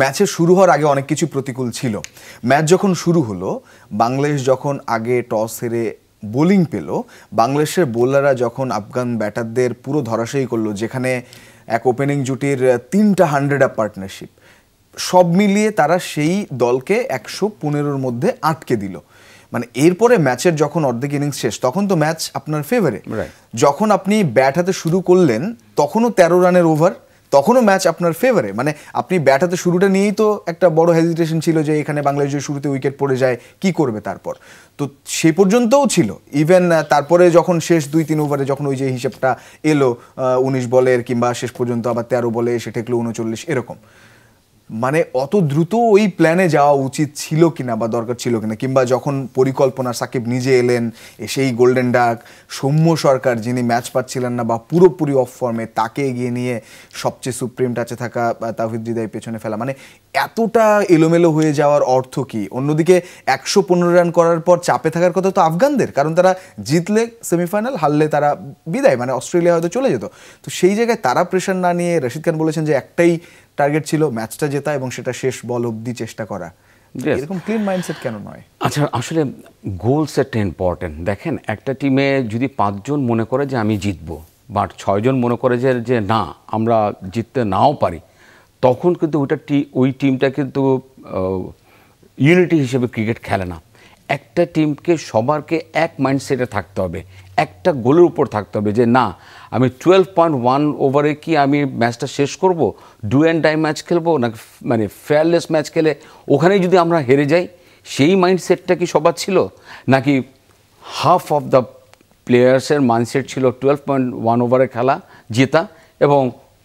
ম্যাচের শুরু হওয়ার আগে অনেক কিছু প্রতিকূল ছিল। ম্যাচ যখন শুরু হলো, বাংলাদেশ যখন আগে টস হেরে বোলিং পেল, বাংলাদেশের বোলাররা যখন আফগান ব্যাটারদের পুরো ধরাশায়ী করলো, যেখানে এক ওপেনিং জুটির 3টা 100 আপ পার্টনারশিপ, সব মিলিয়ে তারা সেই দলকে 115-র মধ্যে আটকে দিল। মানে এরপরে ম্যাচের যখন অর্ধেক ইনিংস শেষ, তখন তো ম্যাচ আপনার ফেভারে। যখন আপনি ব্যাট হাতে শুরু করলেন, তখনও 13 রানের ওভার, তখনও ম্যাচ আপনার ফেভারে। মানে আপনি ব্যাট হাতে শুরুটা নিয়েই তো একটা বড় হেজিটেশন ছিল যে এখানে বাংলাদেশের শুরুতে উইকেট পড়ে যায়, কি করবে তারপর। তো সে পর্যন্তও ছিল। ইভেন তারপরে যখন শেষ 2-3 ওভারে যখন ওই যে হিসেবটা এলো 19 বলের, কিংবা শেষ পর্যন্ত আবার 13 বলে এসে ঠেকলো 39, এরকম। মানে অত দ্রুত ওই প্ল্যানে যাওয়া উচিত ছিল কিনা বা দরকার ছিল কিনা, কিংবা যখন পরিকল্পনা সাকিব নিজে এলেন, সেই গোল্ডেন ডাক, সৌম্য সরকার যিনি ম্যাচ পাচ্ছিলেন না বা পুরোপুরি অফ ফর্মে, তাকে এগিয়ে নিয়ে সবচেয়ে সুপ্রিম টাচে থাকা তাওহিদ হৃদয় পেছনে ফেলা, মানে এতটা এলোমেলো হয়ে যাওয়ার অর্থ কি? অন্যদিকে 115 রান করার পর চাপে থাকার কথা তো আফগানদের, কারণ তারা জিতলে সেমিফাইনাল, হারলে তারা বিদায়, মানে অস্ট্রেলিয়া হয়তো চলে যেত। তো সেই জায়গায় তারা প্রেশার না নিয়ে, রশিদ খান বলেছেন যে একটাই টার্গেট ছিল ম্যাচটা জেতা এবং সেটা শেষ বল অবধি চেষ্টা করা। এরকম ক্লিন মাইন্ডসেট কেন নয়? আচ্ছা, আসলে গোল সেটটা ইম্পর্টেন্ট। দেখেন, একটা টিমে যদি 5 জন মনে করে যে আমি জিতবো, বাট 6 জন মনে করে যে না আমরা জিততে নাও পারি, তখন কিন্তু ওই টিমটা কিন্তু ইউনিটি হিসেবে ক্রিকেট খেলে না। একটা টিমকে সবারকে এক মাইন্ডসেটে থাকতে হবে, একটা গোলের উপর থাকতে হবে যে না আমি 12.1 ওভারে কি আমি ম্যাচটা শেষ করব, ডু অ্যান্ড ডাই ম্যাচ খেলবো, না মানে ফেয়ারলেস ম্যাচ খেলে ওখানেই যদি আমরা হেরে যাই, সেই মাইন্ডসেটটা কি সবার ছিল? নাকি হাফ অফ দ্য প্লেয়ার্সের মাইন্ডসেট ছিল 12.1 ওভারে খেলা জেতা, এবং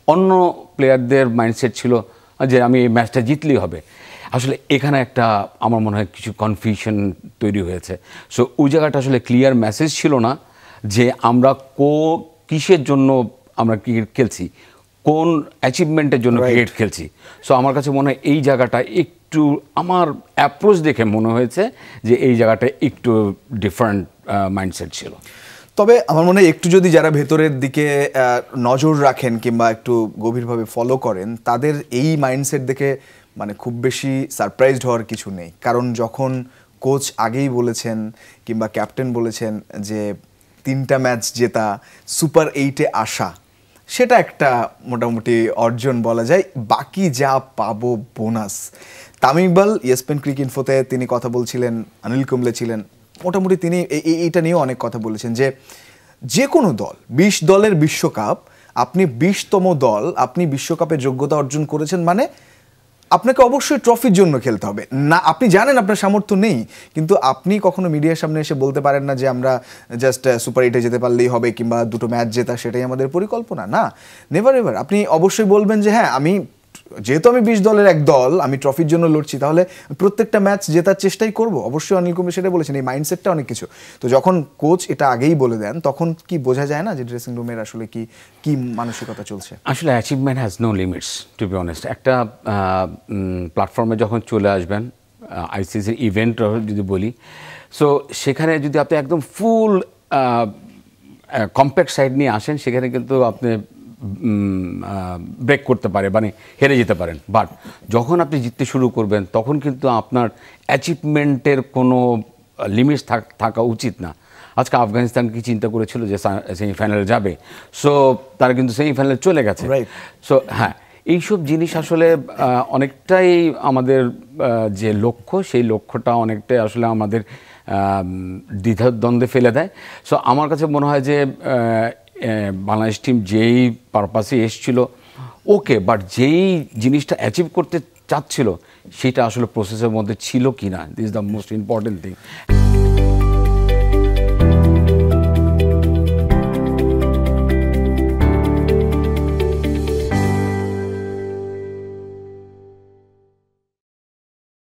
অন্য প্লেয়ারদের মাইন্ডসেট ছিল যে আমি এই ম্যাচটা জিতলেই হবে। আসলে এখানে একটা আমার মনে হয় কিছু কনফিউশন তৈরি হয়েছে। সো ওই জায়গাটা আসলে ক্লিয়ার মেসেজ ছিল না যে আমরা কিসের জন্য আমরা ক্রিকেট খেলছি, কোন অ্যাচিভমেন্টের জন্য ক্রিকেট খেলছি। সো আমার কাছে মনে হয় এই জায়গাটা একটু, আমার অ্যাপ্রোচ দেখে মনে হয়েছে যে এই জায়গাটা একটু ডিফারেন্ট মাইন্ডসেট ছিল। তবে আমার মনে হয় একটু যদি যারা ভেতরের দিকে নজর রাখেন কিংবা একটু গভীরভাবে ফলো করেন, তাদের এই মাইন্ডসেট দেখে মানে খুব বেশি সারপ্রাইজড হওয়ার কিছু নেই। কারণ যখন কোচ আগেই বলেছেন কিংবা ক্যাপ্টেন বলেছেন যে 3টা ম্যাচ জেতা, সুপার 8-এ আসা, সেটা একটা মোটামুটি অর্জন বলা যায়। বাকি যা পাবো বোনাস। তামিম ইকবাল ইএসপিএন ক্রিক ইনফোতে তিনি কথা বলছিলেন, অনিল কুম্বলে ছিলেন, মোটামুটি তিনি এইটা নিয়েও অনেক কথা বলেছেন যে কোনো দল, 20 দলের বিশ্বকাপ, আপনি 20তম দল, আপনি বিশ্বকাপে যোগ্যতা অর্জন করেছেন, মানে আপনাকে অবশ্যই ট্রফির জন্য খেলতে হবে না। আপনি জানেন আপনার সামর্থ্য নেই, কিন্তু আপনি কখনো মিডিয়ার সামনে এসে বলতে পারেন না যে আমরা জাস্ট সুপার 8-এ যেতে পারলেই হবে কিংবা 2টো ম্যাচ জেতা সেটাই আমাদের পরিকল্পনা। না, নেভার এভার। আপনি অবশ্যই বলবেন যে হ্যাঁ, যেহেতু আমি 20 দলের এক দল, আমি ট্রফির জন্য লড়ছি, তাহলে প্রত্যেকটা ম্যাচ জেতার চেষ্টাই করব। অবশ্যই অনিল কুম্বলে সেটা বলেছেন, এই মাইন্ডসেটটা অনেক কিছু। তো যখন কোচ এটা আগেই বলে দেন, তখন কি বোঝা যায় না যে ড্রেসিং রুমের আসলে কি মানসিকতা চলছে? আসলে achievement has no limits, to be honest. একটা প্ল্যাটফর্মে যখন চলে আসবেন, আইসিসির ইভেন্ট যদি বলি, সো সেখানে যদি আপনি একদম ফুল কম্প্যাক্ট সাইড নিয়ে আসেন, সেখানে কিন্তু আপনি ব্রেক করতে পারে, মানে হেরে যেতে পারেন। বাট যখন আপনি জিততে শুরু করবেন, তখন কিন্তু আপনার অ্যাচিভমেন্টের কোনো লিমিটস থাকা উচিত না। আজকে আফগানিস্তান কি চিন্তা করেছিল যে সেমিফাইনালে যাবে, সো তারা কিন্তু সেমিফাইনালে চলে গেছে। সো হ্যাঁ, এইসব জিনিস আসলে অনেকটাই আমাদের যে লক্ষ্য, সেই লক্ষ্যটা অনেকটাই আসলে আমাদের দ্বিধাদ্বন্দ্বে ফেলে দেয়। সো আমার কাছে মনে হয় যে বাংলাদেশ টিম যেই পারপাসে এসেছিল ওকে, বাট যেই জিনিসটা অ্যাচিভ করতে চাচ্ছিল সেটা আসলে প্রসেসের মধ্যে ছিল কি না, this is the most important thing.